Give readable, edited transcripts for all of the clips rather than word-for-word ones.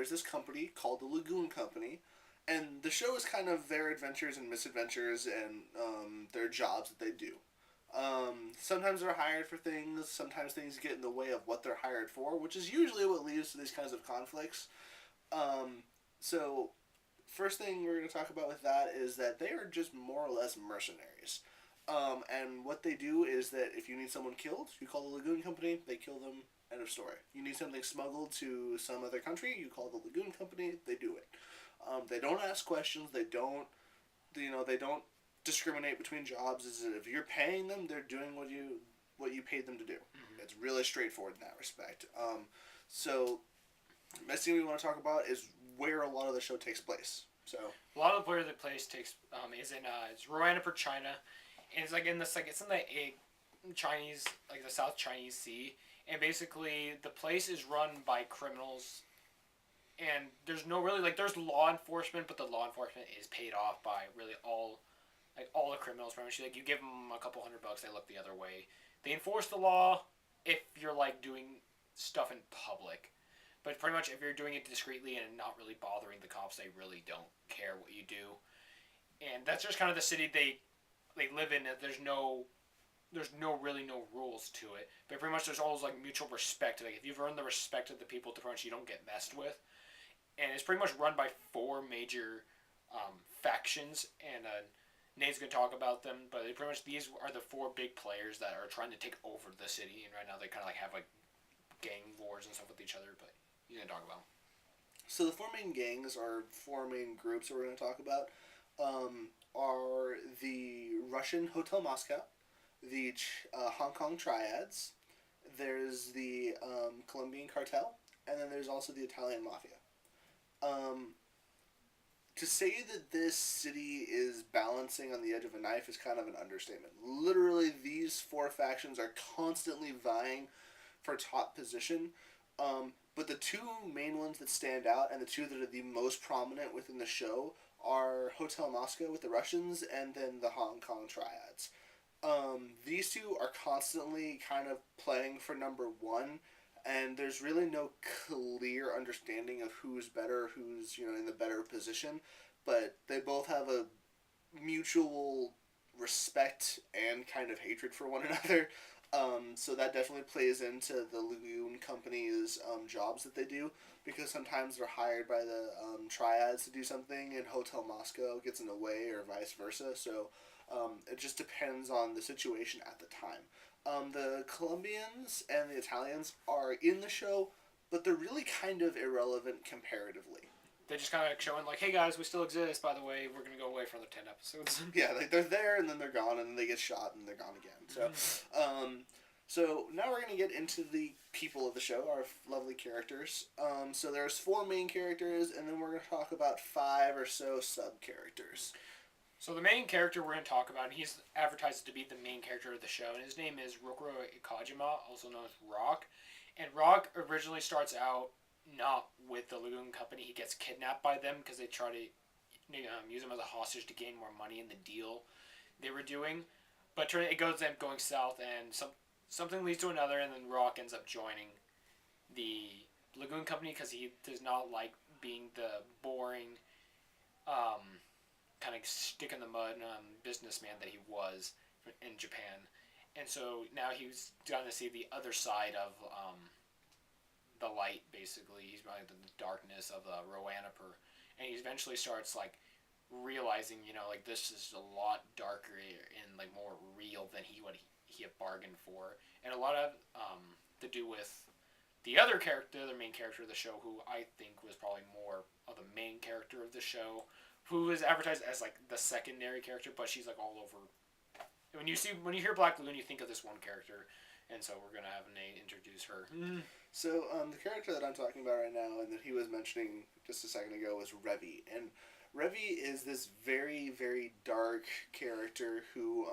there's this company called the Lagoon Company, and the show is kind of their adventures and misadventures and their jobs that they do. Sometimes they're hired for things. Sometimes things get in the way of what they're hired for, which is usually what leads to these kinds of conflicts. Um, so, first thing we're going to talk about with that is that they are just more or less mercenaries. And what they do is that if you need someone killed, you call the Lagoon Company, they kill them, end of story. You need something smuggled to some other country, you call the Lagoon Company, they do it. They don't ask questions, they don't discriminate between jobs. Is if you're paying them, they're doing what you paid them to do. Mm-hmm. It's really straightforward in that respect. So, next thing we want to talk about is where a lot of the show takes place. So a lot of the where the place takes is in it's Roanoke, China, and it's like in this it's in the Chinese the South Chinese Sea, and basically the place is run by criminals, and there's no really there's law enforcement, but the law enforcement is paid off by really all the criminals. Pretty much you give them a couple $100, they look the other way. They enforce the law if you're doing stuff in public. But pretty much if you're doing it discreetly and not really bothering the cops, they really don't care what you do. And that's just kind of the city they live in. There's no really no rules to it. But pretty much there's always mutual respect. If you've earned the respect of the people, pretty much you don't get messed with. And it's pretty much run by 4 major factions. And Nate's gonna talk about them. But pretty much these are the 4 big players that are trying to take over the city. And right now they kind of have gang wars and stuff with each other. But you're going to talk about. So the 4 main gangs or 4 main groups that we're going to talk about are the Russian Hotel Moscow, the Hong Kong Triads, there's the Colombian Cartel, and then there's also the Italian Mafia. To say that this city is balancing on the edge of a knife is kind of an understatement. Literally, these 4 factions are constantly vying for top position. But the 2 main ones that stand out, and the 2 that are the most prominent within the show, are Hotel Moscow with the Russians, and then the Hong Kong Triads. These 2 are constantly kind of playing for number 1, and there's really no clear understanding of who's better, who's in the better position, but they both have a mutual respect and kind of hatred for one another. So that definitely plays into the Lagoon Company's jobs that they do, because sometimes they're hired by the Triads to do something and Hotel Moscow gets in the way, or vice versa. So it just depends on the situation at the time. The Colombians and the Italians are in the show, but they're really kind of irrelevant comparatively. They just kind of showing hey guys, we still exist, by the way, we're going to go away for another 10 episodes. Yeah, they're there and then they're gone and then they get shot and they're gone again. So now we're going to get into the people of the show, our lovely characters. So there's 4 main characters, and then we're going to talk about 5 or so sub-characters. So the main character we're going to talk about, and he's advertised to be the main character of the show, and his name is Rokuro Ikajima, also known as Rock. And Rock originally starts out not with the Lagoon Company. He gets kidnapped by them because they try to use him as a hostage to gain more money in the deal they were doing. But it goes them going south, and something leads to another, and then Rock ends up joining the Lagoon Company because he does not like being the boring, kind of stick in the mud businessman that he was in Japan. And so now he's going to see the other side of the light, basically. He's by the darkness of Roanoke, and he eventually starts realizing, this is a lot darker and more real than he had bargained for, and a lot of to do with the other main character of the show, who I think was probably more of the main character of the show, who is advertised as the secondary character, but she's all over. When you hear Black Lagoon, you think of this one character, and so we're gonna have Nate introduce her. So the character that I'm talking about right now, and that he was mentioning just a second ago, was Revy, and Revy is this very, very dark character who,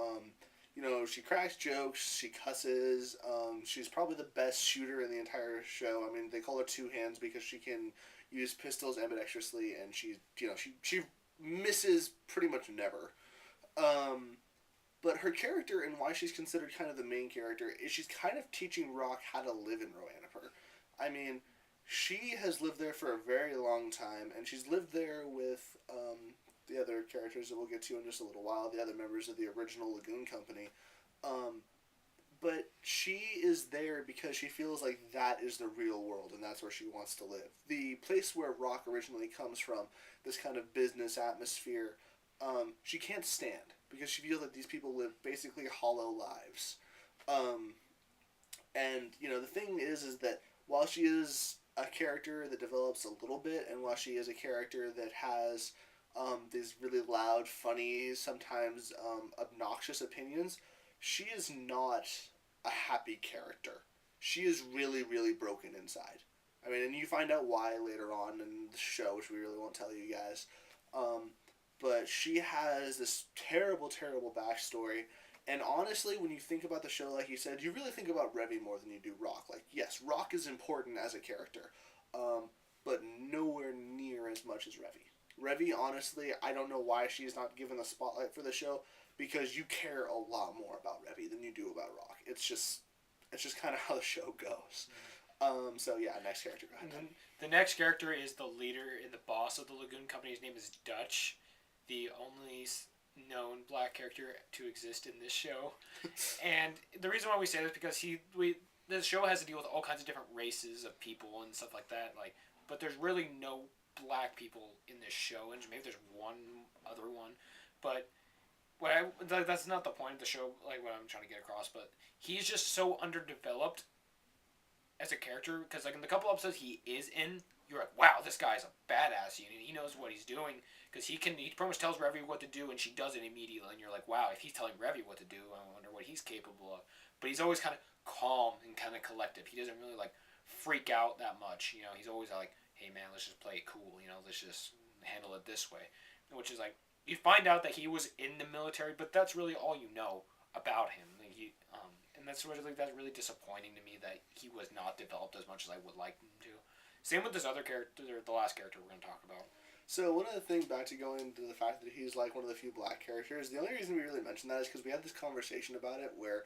she cracks jokes, she cusses, she's probably the best shooter in the entire show. I mean, they call her Two Hands because she can use pistols ambidextrously, and she misses pretty much never. But her character, and why she's considered kind of the main character, is she's kind of teaching Rock how to live in Roanoke. I mean, She has lived there for a very long time, and she's lived there with the other characters that we'll get to in just a little while, the other members of the original Lagoon Company. Um, but she is there because she feels like that is the real world, and that's where she wants to live. The place where Rock originally comes from, this kind of business atmosphere, she can't stand because she feels that these people live basically hollow lives. Um, and the thing is that while she is a character that develops a little bit, and while she is a character that has these really loud, funny, sometimes obnoxious opinions, she is not a happy character. She is really, really broken inside. I mean, and you find out why later on in the show, which we really won't tell you guys. Um, but she has this terrible, terrible backstory. And honestly, when you think about the show, like you said, you really think about Revy more than you do Rock. Like, yes, Rock is important as a character, but nowhere near as much as Revy. Revy, honestly, I don't know why she's not given the spotlight for the show, because you care a lot more about Revy than you do about Rock. It's just kind of how the show goes. So yeah, next character. Go ahead. And then the next character is the leader and the boss of the Lagoon Company. His name is Dutch, the only known black character to exist in this show. And the reason why we say this is because the show has to deal with all kinds of different races of people and stuff like that. But there's really no black people in this show, and maybe there's one other one, but that's not the point of the show. Like what I'm trying to get across, but he's just so underdeveloped as a character, because like in the couple episodes he is in, you're like, wow, this guy's a badass, and he knows what he's doing, because he pretty much tells Revy what to do, and she does it immediately, and you're like, wow, if he's telling Revy what to do, I wonder what he's capable of. But he's always kind of calm and kind of collective. He doesn't really like freak out that much. He's always like, hey man, let's just play it cool. Let's just handle it this way, which is like, you find out that he was in the military, but that's really all you know about him. And that's really disappointing to me that he was not developed as much as I would like him to. Same with this other character, the last character we're going to talk about. So one of the things, back to going to the fact that he's like one of the few black characters, the only reason we really mention that is because we had this conversation about it where,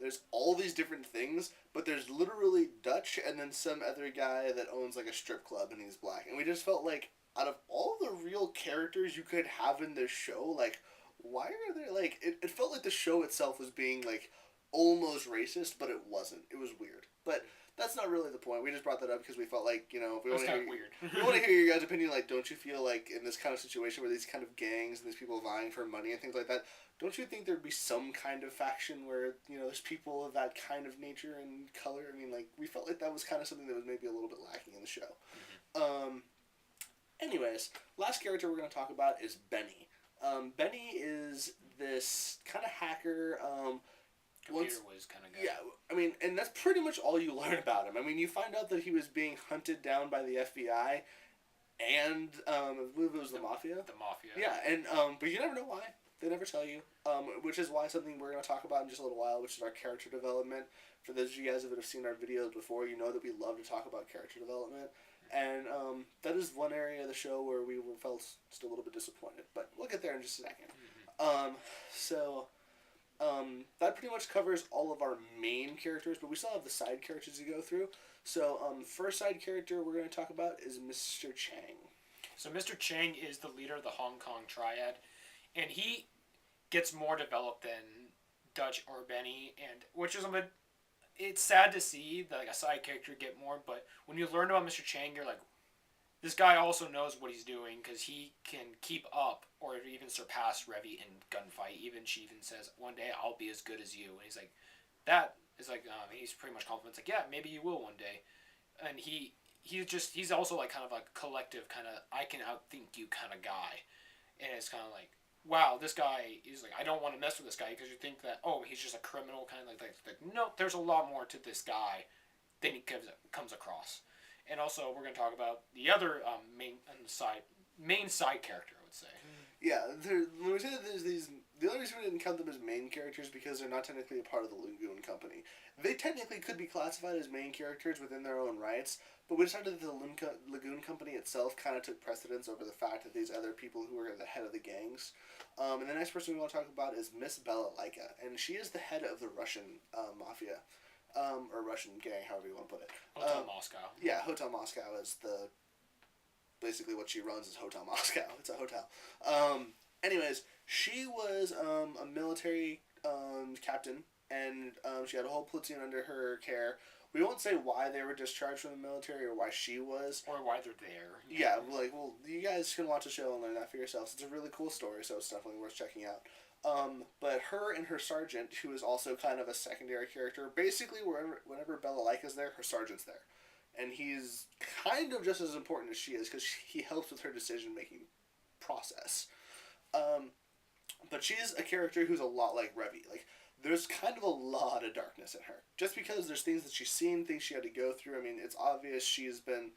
there's all these different things, but there's literally Dutch and then some other guy that owns like a strip club and he's black. And we just felt like out of all the real characters you could have in this show, like, why are there like, it felt like the show itself was being like almost racist, but it wasn't. It was weird. But that's not really the point. We just brought that up because we felt like, we want to hear weird. we want to hear your guys' opinion. Like, don't you feel like in this kind of situation where these kind of gangs and these people vying for money and things like that, don't you think there'd be some kind of faction where there's people of that kind of nature and color? I mean, like, we felt like that was kind of something that was maybe a little bit lacking in the show. Anyways, last character we're going to talk about is Benny. Benny is this kind of hacker. Computer whiz kind of guy. Yeah, I mean, and that's pretty much all you learn about him. I mean, you find out that he was being hunted down by the FBI, and I believe it was the Mafia. The Mafia. Yeah, and but you never know why. They never tell you. Which is why something we're going to talk about in just a little while, which is our character development. For those of you guys that have seen our videos before, you know that we love to talk about character development. And that is one area of the show where we felt just a little bit disappointed. But we'll get there in just a second. That pretty much covers all of our main characters, but we still have the side characters to go through. So, first side character we're going to talk about is Mr. Chang. So Mr. Chang is the leader of the Hong Kong Triad, and he gets more developed than Dutch or Benny, and which is it's sad to see that like a side character get more, but when you learn about Mr. Chang, you're like, this guy also knows what he's doing, because he can keep up or even surpass Revy in gunfight. She even says, one day I'll be as good as you. And he's like, that is like, he's pretty much compliments like, yeah, maybe you will one day. And he's also like kind of like collective kind of, I can outthink you kind of guy. And it's kind of like, wow, this guy is like, I don't want to mess with this guy, because you think that, oh, he's just a criminal kind of like no, there's a lot more to this guy than he comes across. And also, we're going to talk about the other main side character, I would say. Yeah, when we say that there's these, the only reason we didn't count them as main characters because they're not technically a part of the Lagoon Company. They technically could be classified as main characters within their own rights, but we decided that the Lagoon Company itself kind of took precedence over the fact that these other people who are the head of the gangs. And the next person we want to talk about is Miss Bella Laika, and she is the head of the Russian mafia. or Russian gang, however you want to put it. Hotel Moscow. Yeah, Hotel Moscow is basically what she runs is Hotel Moscow. It's a hotel. Anyways, she was a military captain, and she had a whole platoon under her care. We won't say why they were discharged from the military or why she was. Or why they're there. Yeah, you guys can watch the show and learn that for yourselves. It's a really cool story, so it's definitely worth checking out. But her and her sergeant, who is also kind of a secondary character, basically whenever Balalaika's there, her sergeant's there. And he's kind of just as important as she is because he helps with her decision-making process. But she's a character who's a lot like Revy. Like, there's kind of a lot of darkness in her. Just because there's things that she's seen, things she had to go through. I mean, it's obvious she's been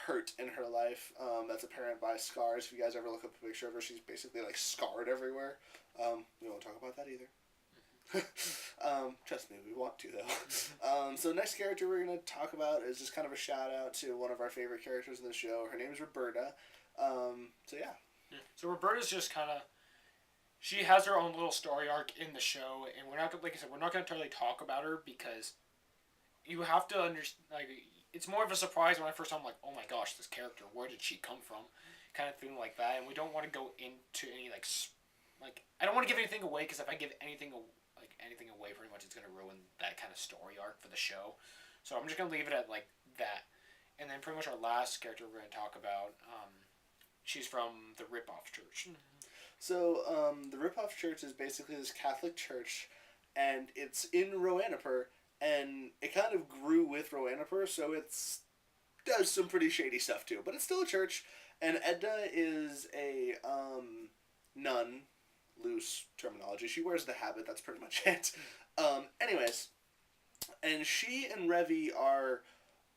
hurt in her life. That's apparent by scars. If you guys ever look up a picture of her, she's basically, like, scarred everywhere. We won't talk about that either. Trust me, we want to, though. So next character we're going to talk about is just kind of a shout-out to one of our favorite characters in the show. Her name is Roberta. So, yeah. So Roberta's just kind of... She has her own little story arc in the show, and we're not, like I said, we're not going to totally talk about her because you have to understand, like, it's more of a surprise when I first saw, I'm like, oh my gosh, this character, where did she come from? Kind of thing like that, and we don't want to go into any, like, I don't want to give anything away, because if I give anything away, pretty much it's going to ruin that kind of story arc for the show. So I'm just going to leave it at, like, that. And then pretty much our last character we're going to talk about, she's from the Rip-Off Church. So, the Rip-Off Church is basically this Catholic church, and it's in Roanapur, and it kind of grew with Roanapur, so it's does some pretty shady stuff too. But it's still a church, and Edna is a nun, loose terminology. She wears the habit, that's pretty much it. Anyways, and she and Revy are,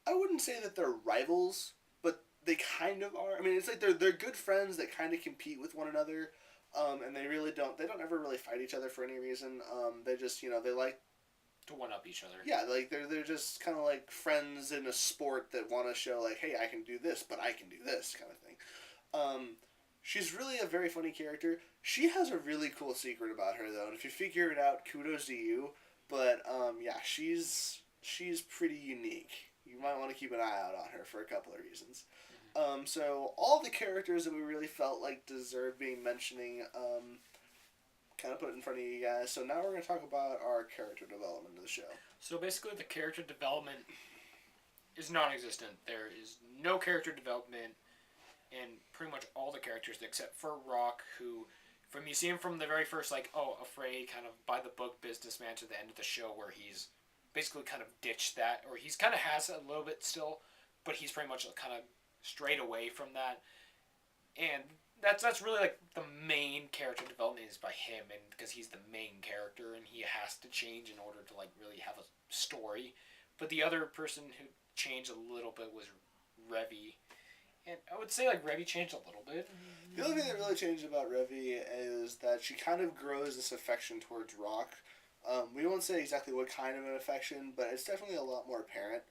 I wouldn't say that they're rivals, but they kind of are. I mean, it's like they're good friends that kind of compete with one another. And they don't ever really fight each other for any reason. They just, they like to one-up each other. Yeah, like, they're just kind of like friends in a sport that want to show, like, hey, I can do this, but I can do this, kind of thing. She's really a very funny character. She has a really cool secret about her, though, and if you figure it out, kudos to you. But, yeah, she's pretty unique. You might want to keep an eye out on her for a couple of reasons. So all the characters that we really felt like deserved being mentioning, kind of put in front of you guys. So now we're going to talk about our character development of the show. So basically the character development is non-existent. There is no character development in pretty much all the characters except for Rock, who, you see him from the very first, like, afraid, kind of by-the-book businessman to the end of the show where he's basically kind of ditched that, or he's kind of has it a little bit still, but he's pretty much kind of strayed away from that, and that's really like the main character development is by him, and because he's the main character and he has to change in order to like really have a story. But the other person who changed a little bit was Revy, and I would say like Revy changed a little bit. The only thing that really changed about Revy is that she kind of grows this affection towards Rock. We won't say exactly what kind of an affection, but it's definitely a lot more apparent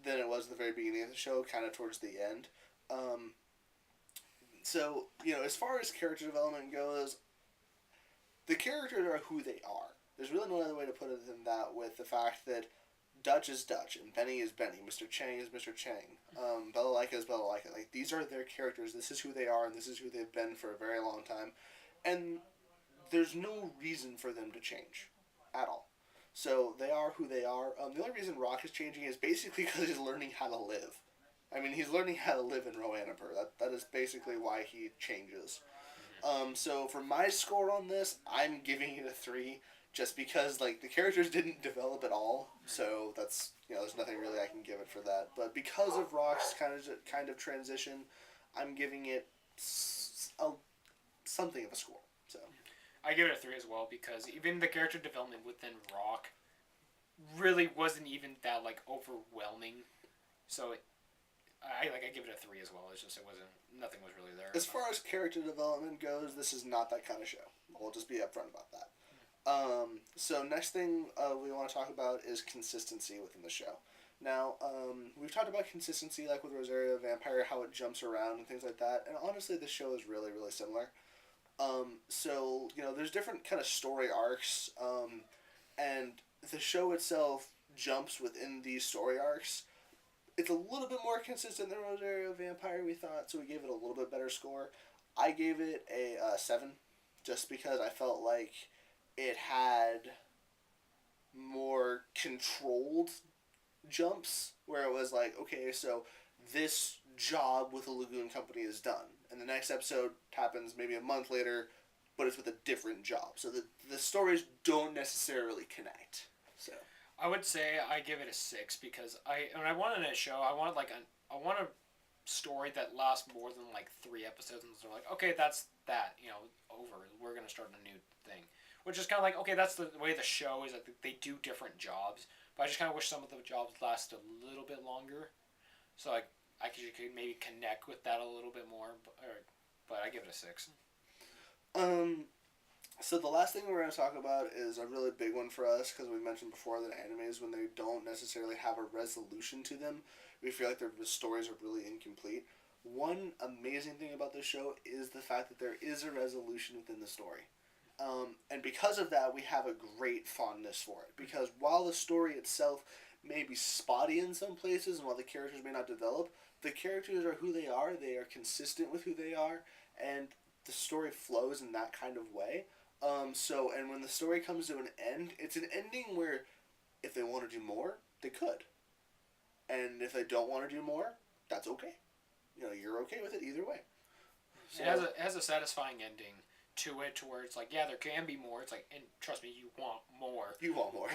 than it was at the very beginning of the show, kind of towards the end. So, as far as character development goes, the characters are who they are. There's really no other way to put it than that, with the fact that Dutch is Dutch, and Benny is Benny, Mr. Chang is Mr. Chang, Balalaika is Balalaika. Like, these are their characters, this is who they are, and this is who they've been for a very long time. And there's no reason for them to change at all. So they are who they are. The only reason Rock is changing is basically because he's learning how to live. I mean, he's learning how to live in Roanapur. That is basically why he changes. So for my score on this, I'm giving it a 3, just because like the characters didn't develop at all. So that's there's nothing really I can give it for that. But because of Rock's kind of transition, I'm giving it something of a score. So. I give it a 3 as well, because even the character development within Rock really wasn't even that like overwhelming. So I give it a 3 as well. It's just nothing was really there. As far as character development goes, this is not that kind of show. We'll just be upfront about that. So next thing we want to talk about is consistency within the show. Now, we've talked about consistency like with Rosario Vampire, how it jumps around and things like that, and honestly this show is really, really similar. So, there's different kind of story arcs, and the show itself jumps within these story arcs. It's a little bit more consistent than Rosario Vampire, we thought, so we gave it a little bit better score. I gave it a 7, just because I felt like it had more controlled jumps, where it was like, okay, so this job with the Lagoon Company is done, and the next episode happens maybe a month later, but it's with a different job. So the stories don't necessarily connect. So I would say I give it a 6 because when I wanted a show, I want a story that lasts more than like 3 episodes, and they're like, okay, that's that, over. We're gonna start a new thing, which is kind of like, okay, that's the way the show is. Like they do different jobs, but I just kind of wish some of the jobs last a little bit longer, so like I could maybe connect with that a little bit more. But I give it a 6. um, so the last thing we're going to talk about is a really big one for us, because we mentioned before that animes, when they don't necessarily have a resolution to them, we feel like their stories are really incomplete. One amazing thing about this show is the fact that there is a resolution within the story. And because of that, we have a great fondness for it. Because while the story itself may be spotty in some places, and while the characters may not develop, the characters are who they are consistent with who they are, and the story flows in that kind of way. And when the story comes to an end, it's an ending where if they want to do more, they could. And if they don't want to do more, that's okay. You're okay with it either way. So, It has a satisfying ending to it, to where it's like, yeah, there can be more. It's like, and trust me, you want more. you want more.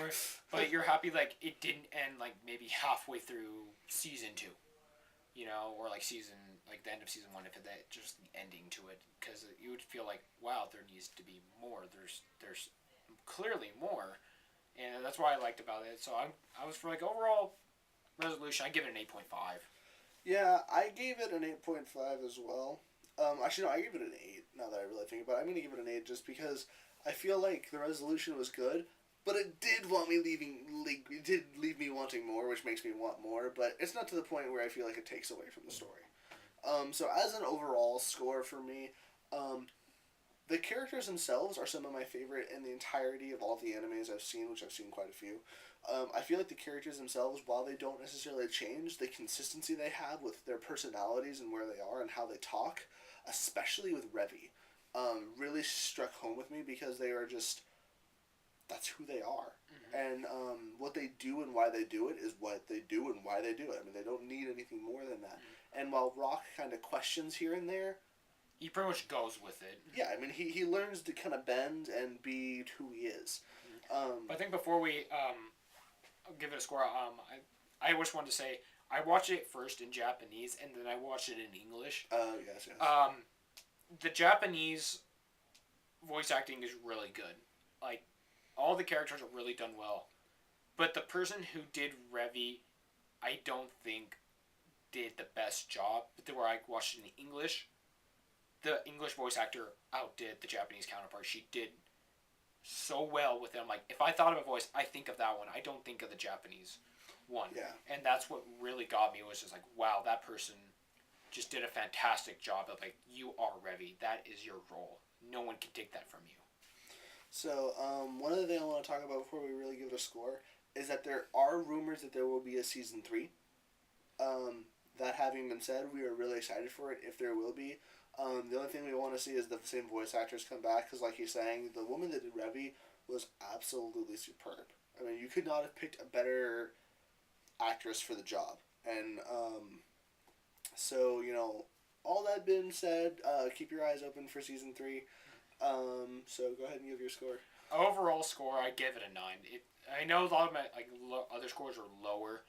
But you're happy like it didn't end like maybe halfway through season 2, or like the end of season 1, if that just the ending to it, because you would feel like, wow, there needs to be more. There's clearly more, and that's what I liked about it. So I was for like overall resolution, I give it an 8.5. Yeah, I gave it an 8.5 as well. Actually, no, I gave it an 8, now that I really think about it. I'm going to give it an 8 just because I feel like the resolution was good, but it did it did leave me wanting more, which makes me want more, but it's not to the point where I feel like it takes away from the story. So as an overall score for me, the characters themselves are some of my favorite in the entirety of all the animes I've seen, which I've seen quite a few. I feel like the characters themselves, while they don't necessarily change, the consistency they have with their personalities and where they are and how they talk, especially with Revy, really struck home with me, because they are just, that's who they are. Mm-hmm. And what they do and why they do it is what they do and why they do it. I mean, they don't need anything more than that. Mm-hmm. And while Rock kind of questions here and there, he pretty much goes with it. Yeah, I mean, he learns to kind of bend and be who he is. But I think before we give it a score, I just wanted to say, I watched it first in Japanese, and then I watched it in English. Yes. The Japanese voice acting is really good. Like, all the characters are really done well. But the person who did Revy, I don't think did the best job. But where I watched it in English, the English voice actor outdid the Japanese counterpart. She did so well with them. Like, if I thought of a voice, I think of that one. I don't think of the Japanese one. Yeah. And that's what really got me, was just like, wow, that person just did a fantastic job of, like, you are Revy. That is your role. No one can take that from you. So, one other thing I want to talk about before we really give it a score is that there are rumors that there will be a season 3. That having been said, we are really excited for it if there will be. The only thing we want to see is the same voice actors come back, because like he's saying, the woman that did Revy was absolutely superb. I mean, you could not have picked a better actress for the job. And so, all that being said, keep your eyes open for season 3. So go ahead and give your score. Overall score, I give it a 9. I know a lot of my other scores are lower,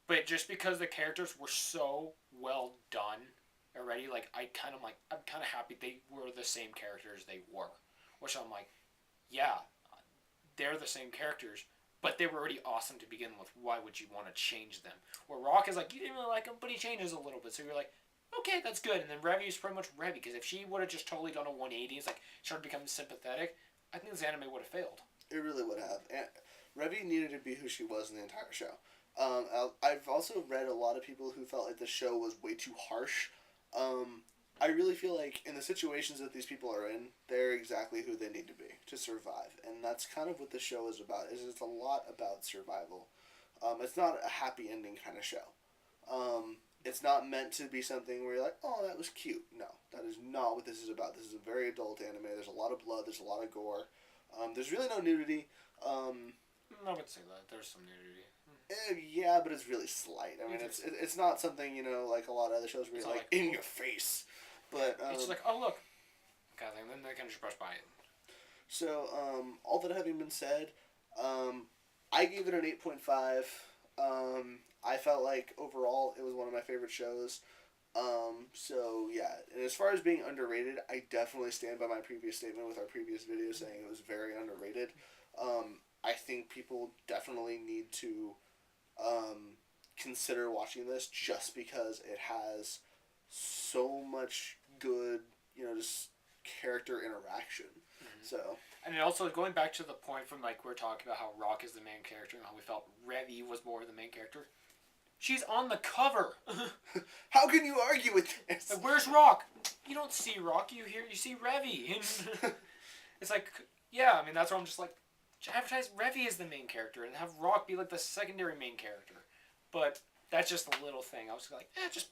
but just because the characters were so well done already, like I'm kind of happy they were the same characters they were, which I'm like, yeah, they're the same characters, but they were already awesome to begin with. Why would you want to change them? Where Rock is like, you didn't really like him, but he changes a little bit, so you're like, okay, that's good. And then Revy is pretty much Revy, because if she would have just totally done a 180, it's like started becoming sympathetic, I think this anime would have failed. It really would have. And Revy needed to be who she was in the entire show. I've also read a lot of people who felt like the show was way too harsh. I really feel like in the situations that these people are in, they're exactly who they need to be to survive, and that's kind of what the show is about. Is it's a lot about survival. It's not a happy ending kind of show. It's not meant to be something where you're like, oh, that was cute. No, that is not what this is about. This is a very adult anime. There's a lot of blood. There's a lot of gore. There's really no nudity. I would say that there's some nudity. Yeah, but it's really slight. I mean, it's not something, you know, like a lot of other shows where It's you're not like, in your face. But it's just like, oh look, kind of thing. Then they kind of just brush by it. so all that having been said, I gave it an 8.5. I felt like overall it was one of my favorite shows. So yeah, and as far as being underrated, I definitely stand by my previous statement with our previous video saying it was very underrated. I think people definitely need to consider watching this just because it has so much good, you know, just character interaction. So And it also going back to the point from like we're talking about how Rock is the main character and how we felt Revy was more the main character. She's on the cover. how can you argue with this? Like, where's Rock? You don't see Rock. You see Revy. It's like, yeah. I mean, that's why I'm just like, advertise Revy as the main character and have Rock be like the secondary main character. But that's just a little thing. I was like, just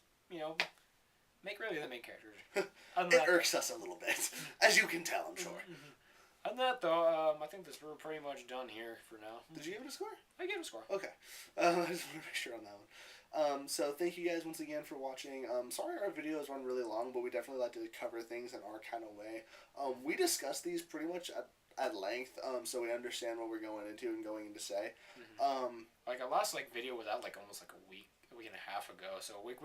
make Revy the main character. It irks us a little bit, as you can tell, I'm sure. Other than that, though, I think we're pretty much done here for now. Did you give it a score? I gave it a score. Okay. I just want to make sure on that one. So thank you guys once again for watching. Sorry our videos run really long, but we definitely like to cover things in our kind of way. We discuss these pretty much at length, so we understand what we're going into and going to say. Like our last video was out almost a week and a half ago. So we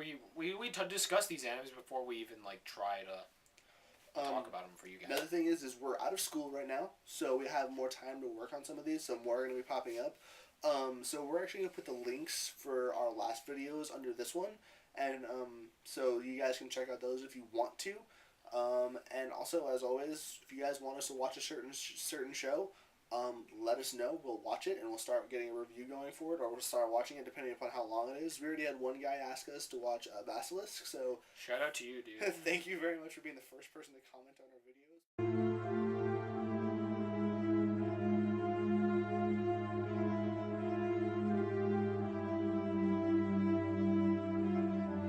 discussed these animes before we even try to talk about them for you guys. Another thing is we're out of school right now, so we have more time to work on some of these. So more are going to be popping up. So we're actually going to put the links for our last videos under this one, and so you guys can check out those if you want to. And also, as always, if you guys want us to watch a certain show, let us know. We'll watch it, and we'll start getting a review going for it, or we'll start watching it depending upon how long it is. We already had one guy ask us to watch Basilisk, so shout out to you, dude. thank you very much for being the first person to comment on our videos.